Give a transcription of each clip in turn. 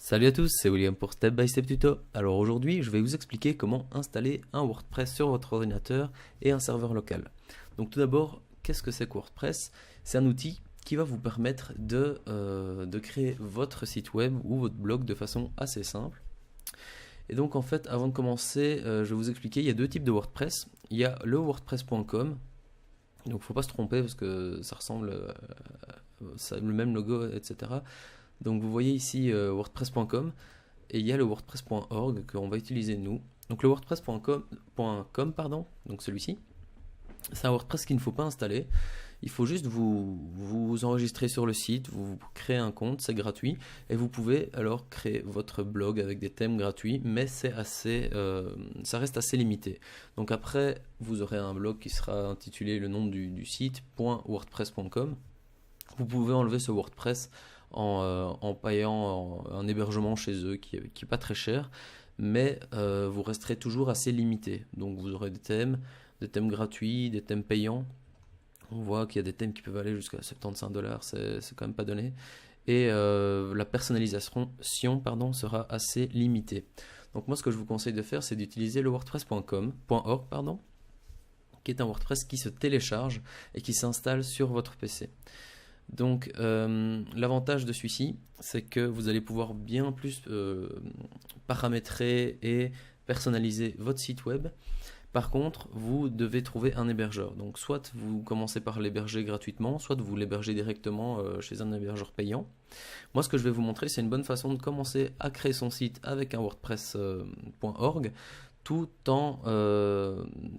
Salut à tous, c'est William pour Step by Step Tuto. Alors aujourd'hui, je vais vous expliquer comment installer un WordPress sur votre ordinateur et un serveur local. Donc tout d'abord, qu'est-ce que c'est que WordPress? C'est un outil qui va vous permettre de créer votre site web ou votre blog de façon assez simple. Et donc en fait, avant de commencer, je vais vous expliquer, il y a deux types de WordPress. Il y a le wordpress.com, donc faut pas se tromper parce que ça ressemble, le même logo, etc. Donc vous voyez ici wordpress.com et il y a le wordpress.org qu'on va utiliser nous. Donc le wordpress.com, pardon, donc celui-ci, c'est un WordPress qu'il ne faut pas installer. Il faut juste vous enregistrer sur le site, vous créez un compte, c'est gratuit, et vous pouvez alors créer votre blog avec des thèmes gratuits, mais c'est ça reste assez limité. Donc après, vous aurez un blog qui sera intitulé le nom du site .wordpress.com. Vous pouvez enlever ce WordPress en payant un hébergement chez eux qui est pas très cher, mais vous resterez toujours assez limité. Donc vous aurez des thèmes gratuits, des thèmes payants. On voit qu'il y a des thèmes qui peuvent aller jusqu'à 75 $, c'est quand même pas donné. Et la personnalisation sera assez limitée. Donc moi ce que je vous conseille de faire, c'est d'utiliser le wordpress.org, qui est un WordPress qui se télécharge et qui s'installe sur votre PC. Donc l'avantage de celui-ci, c'est que vous allez pouvoir bien plus paramétrer et personnaliser votre site web. Par contre, vous devez trouver un hébergeur. Donc soit vous commencez par l'héberger gratuitement, soit vous l'hébergez directement chez un hébergeur payant. Moi, ce que je vais vous montrer, c'est une bonne façon de commencer à créer son site avec un wordpress.org tout en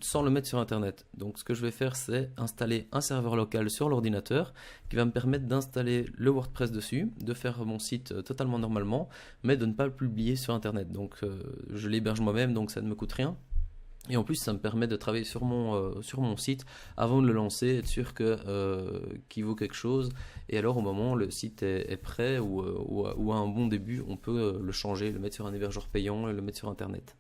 sans le mettre sur internet. Donc ce que je vais faire, c'est installer un serveur local sur l'ordinateur qui va me permettre d'installer le WordPress dessus, de faire mon site totalement normalement, mais de ne pas le publier sur internet. Donc je l'héberge moi-même, donc ça ne me coûte rien. Et en plus, ça me permet de travailler sur mon site avant de le lancer, être sûr qu'il vaut quelque chose. Et alors, au moment où le site est prêt ou à un bon début, on peut le changer, le mettre sur un hébergeur payant et le mettre sur Internet.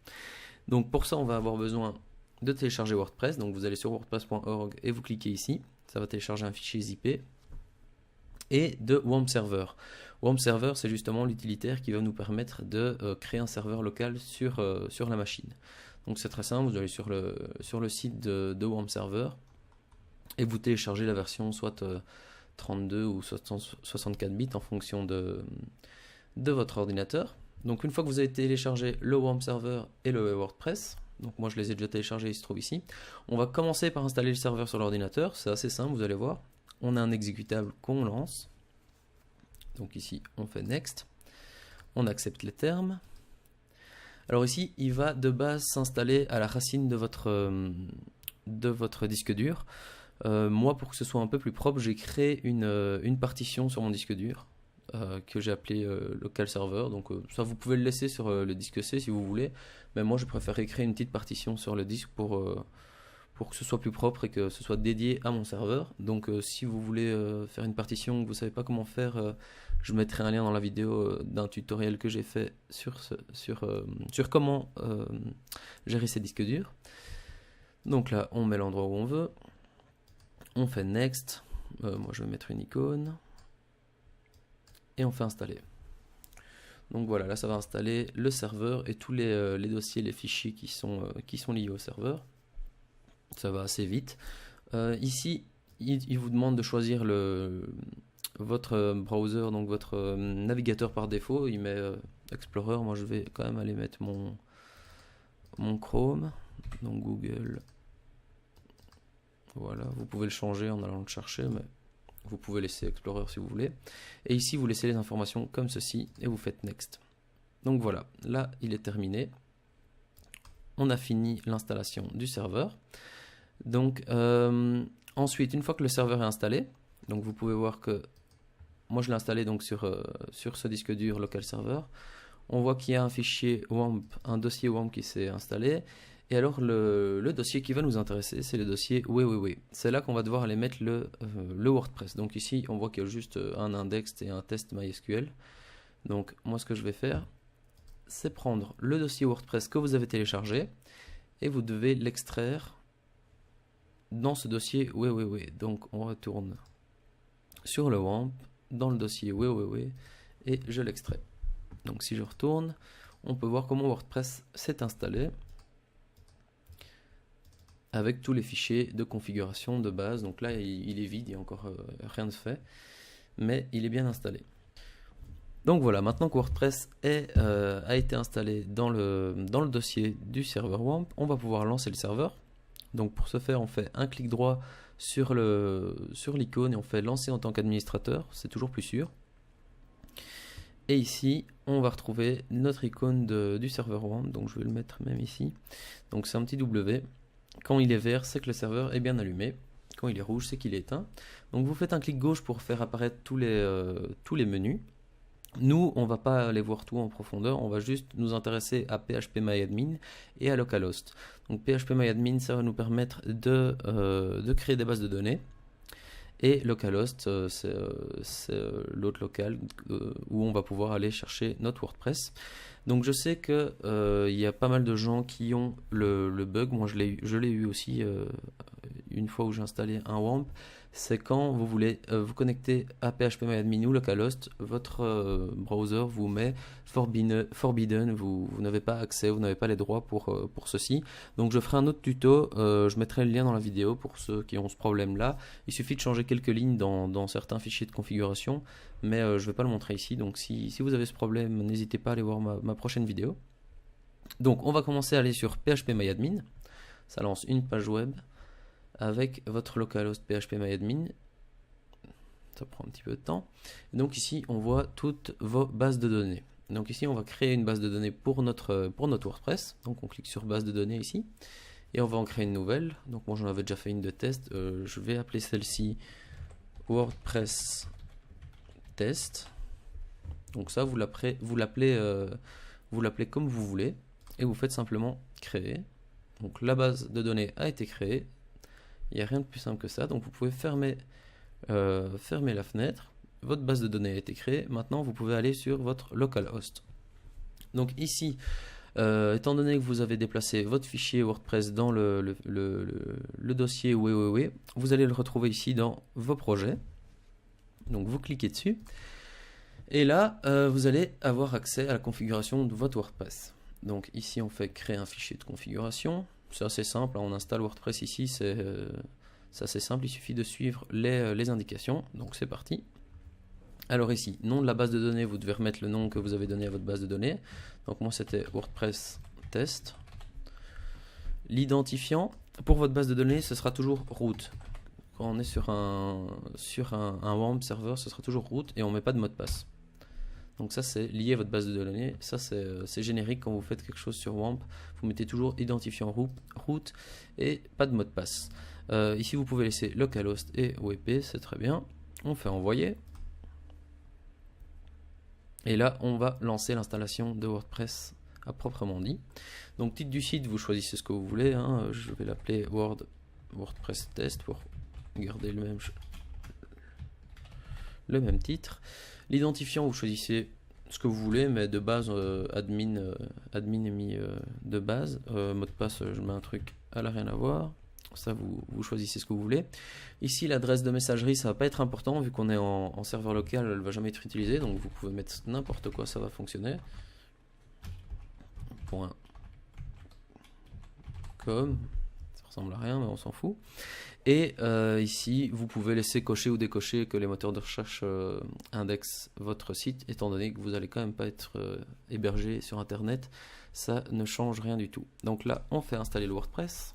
Donc pour ça, on va avoir besoin de télécharger WordPress. Donc vous allez sur wordpress.org et vous cliquez ici. Ça va télécharger un fichier zip. Et de WAMP Server. WAMP Server, c'est justement l'utilitaire qui va nous permettre de créer un serveur local sur la machine. Donc c'est très simple, vous allez sur le site de WAMP Server et vous téléchargez la version soit 32 ou 64 bits en fonction de votre ordinateur. Donc une fois que vous avez téléchargé le WAMP Server et le WordPress, donc moi je les ai déjà téléchargés, ils se trouvent ici, on va commencer par installer le serveur sur l'ordinateur. C'est assez simple, vous allez voir. On a un exécutable qu'on lance. Donc ici on fait Next, on accepte les termes. Alors ici, il va de base s'installer à la racine de votre disque dur. Moi, pour que ce soit un peu plus propre, j'ai créé une partition sur mon disque dur que j'ai appelé local server. Donc ça, vous pouvez le laisser sur le disque C si vous voulez. Mais moi, je préfère créer une petite partition sur le disque pour que ce soit plus propre et que ce soit dédié à mon serveur. Donc si vous voulez faire une partition que vous ne savez pas comment faire, je mettrai un lien dans la vidéo d'un tutoriel que j'ai fait sur comment gérer ces disques durs. Donc là, on met l'endroit où on veut. On fait Next. Moi, je vais mettre une icône. Et on fait installer. Donc voilà, là, ça va installer le serveur et tous les dossiers, les fichiers qui sont liés au serveur. Ça va assez vite. Ici, il vous demande de choisir votre browser, donc votre navigateur par défaut. Il met Explorer. Moi, je vais quand même aller mettre mon Chrome, donc Google. Voilà, vous pouvez le changer en allant le chercher, mais vous pouvez laisser Explorer si vous voulez. Et ici, vous laissez les informations comme ceci et vous faites Next. Donc voilà, là, il est terminé. On a fini l'installation du serveur. Donc ensuite, une fois que le serveur est installé, donc vous pouvez voir que moi je l'ai installé donc sur ce disque dur local server. On voit qu'il y a un fichier WAMP, un dossier WAMP qui s'est installé. Et alors le dossier qui va nous intéresser, c'est le dossier www. C'est là qu'on va devoir aller mettre le WordPress. Donc ici, on voit qu'il y a juste un index et un test MySQL. Donc moi, ce que je vais faire, c'est prendre le dossier WordPress que vous avez téléchargé et vous devez l'extraire dans ce dossier www. Donc on retourne sur le WAMP, dans le dossier www et je l'extrais. Donc si je retourne, on peut voir comment WordPress s'est installé avec tous les fichiers de configuration de base. Donc là, il est vide, il n'y a encore rien de fait, mais il est bien installé. Donc voilà, maintenant que WordPress a été installé dans le dossier du serveur WAMP, on va pouvoir lancer le serveur. Donc pour ce faire, on fait un clic droit sur l'icône et on fait lancer en tant qu'administrateur, c'est toujours plus sûr. Et ici, on va retrouver notre icône du serveur WAMP, donc je vais le mettre même ici. Donc c'est un petit W. Quand il est vert, c'est que le serveur est bien allumé. Quand il est rouge, c'est qu'il est éteint. Donc vous faites un clic gauche pour faire apparaître tous les menus. Nous, on ne va pas aller voir tout en profondeur, on va juste nous intéresser à PHPMyAdmin et à localhost. Donc PHPMyAdmin, ça va nous permettre de créer des bases de données. Et localhost, c'est l'autre local où on va pouvoir aller chercher notre WordPress. Donc je sais que il y a pas mal de gens qui ont le bug. Moi je l'ai eu aussi une fois où j'ai installé un WAMP. C'est quand vous voulez vous connecter à PHPMyAdmin ou localhost, votre browser vous met forbidden, vous n'avez pas accès, vous n'avez pas les droits pour ceci. Donc je ferai un autre tuto, je mettrai le lien dans la vidéo pour ceux qui ont ce problème là. Il suffit de changer quelques lignes dans certains fichiers de configuration, mais je ne vais pas le montrer ici. Donc si vous avez ce problème, n'hésitez pas à aller voir ma prochaine vidéo. Donc on va commencer à aller sur PHPMyAdmin, ça lance une page web avec votre localhost PHPMyAdmin. Ça prend un petit peu de temps. Et donc ici, on voit toutes vos bases de données. Donc ici, on va créer une base de données pour notre WordPress. Donc on clique sur base de données ici. Et on va en créer une nouvelle. Donc moi, j'en avais déjà fait une de test. Je vais appeler celle-ci WordPress test. Donc ça, vous l'appelez comme vous voulez. Et vous faites simplement créer. Donc la base de données a été créée. Il n'y a rien de plus simple que ça. Donc vous pouvez fermer la fenêtre. Votre base de données a été créée. Maintenant, vous pouvez aller sur votre localhost. Donc ici, étant donné que vous avez déplacé votre fichier WordPress dans le dossier www, vous allez le retrouver ici dans vos projets. Donc vous cliquez dessus. Et là, vous allez avoir accès à la configuration de votre WordPress. Donc ici, on fait créer un fichier de configuration. C'est assez simple, hein, on installe WordPress ici, c'est assez simple, il suffit de suivre les indications. Donc c'est parti. Alors ici, nom de la base de données, vous devez remettre le nom que vous avez donné à votre base de données. Donc moi c'était WordPress test. L'identifiant, pour votre base de données, ce sera toujours root. Quand on est sur un WAMP serveur, ce sera toujours root et on ne met pas de mot de passe. Donc ça c'est lié à votre base de données, ça c'est générique quand vous faites quelque chose sur WAMP, vous mettez toujours identifiant root et pas de mot de passe. Ici vous pouvez laisser localhost et WP, c'est très bien. On fait envoyer. Et là on va lancer l'installation de WordPress à proprement dit. Donc titre du site, vous choisissez ce que vous voulez, hein. Je vais l'appeler WordPress test pour garder le même titre. L'identifiant, vous choisissez ce que vous voulez, mais de base, admin est mis de base. Mot de passe, je mets un truc, elle n'a rien à voir. Ça, vous choisissez ce que vous voulez. Ici, l'adresse de messagerie, ça va pas être important, vu qu'on est en serveur local, elle ne va jamais être utilisée, donc vous pouvez mettre n'importe quoi, ça va fonctionner. .com, ça ressemble à rien, mais on s'en fout. Et ici, vous pouvez laisser cocher ou décocher que les moteurs de recherche indexent votre site, étant donné que vous n'allez quand même pas être hébergé sur Internet. Ça ne change rien du tout. Donc là, on fait installer le WordPress.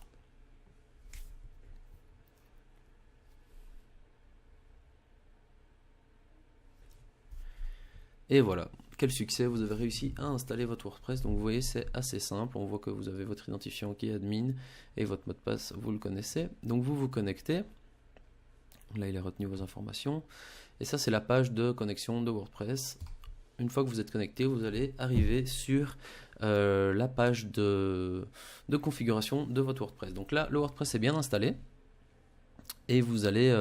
Et voilà, quel succès, vous avez réussi à installer votre WordPress. Donc vous voyez, c'est assez simple. On voit que vous avez votre identifiant qui est admin et votre mot de passe, vous le connaissez. Donc vous vous connectez. Là, il a retenu vos informations. Et ça, c'est la page de connexion de WordPress. Une fois que vous êtes connecté, vous allez arriver sur la page de configuration de votre WordPress. Donc là, le WordPress est bien installé. Et vous allez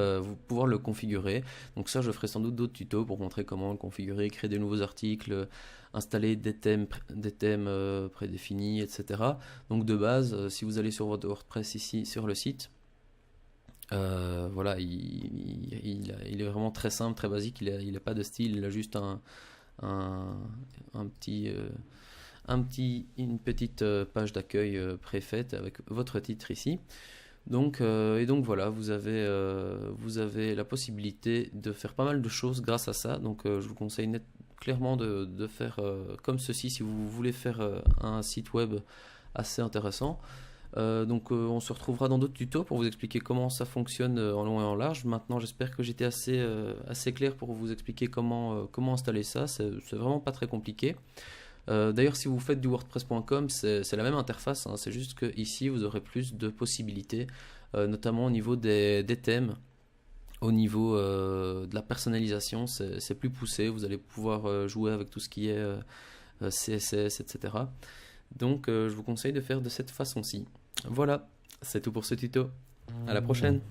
pouvoir le configurer. Donc ça, je ferai sans doute d'autres tutos pour montrer comment le configurer, créer des nouveaux articles, installer des thèmes prédéfinis, etc. Donc de base, si vous allez sur votre WordPress ici sur le site, voilà, il est vraiment très simple, très basique. Il n'a pas de style, il a juste un un, un petit, une petite page d'accueil préfaite avec votre titre ici. Donc, et donc voilà, vous avez la possibilité de faire pas mal de choses grâce à ça. Donc je vous conseille clairement de faire comme ceci si vous voulez faire un site web assez intéressant. Donc on se retrouvera dans d'autres tutos pour vous expliquer comment ça fonctionne en long et en large. Maintenant j'espère que j'étais assez clair pour vous expliquer comment installer ça. C'est vraiment pas très compliqué. D'ailleurs, si vous faites du WordPress.com, c'est la même interface, hein, c'est juste que ici vous aurez plus de possibilités, notamment au niveau des thèmes, au niveau de la personnalisation, c'est plus poussé, vous allez pouvoir jouer avec tout ce qui est CSS, etc. Donc je vous conseille de faire de cette façon-ci. Voilà, c'est tout pour ce tuto. À la prochaine!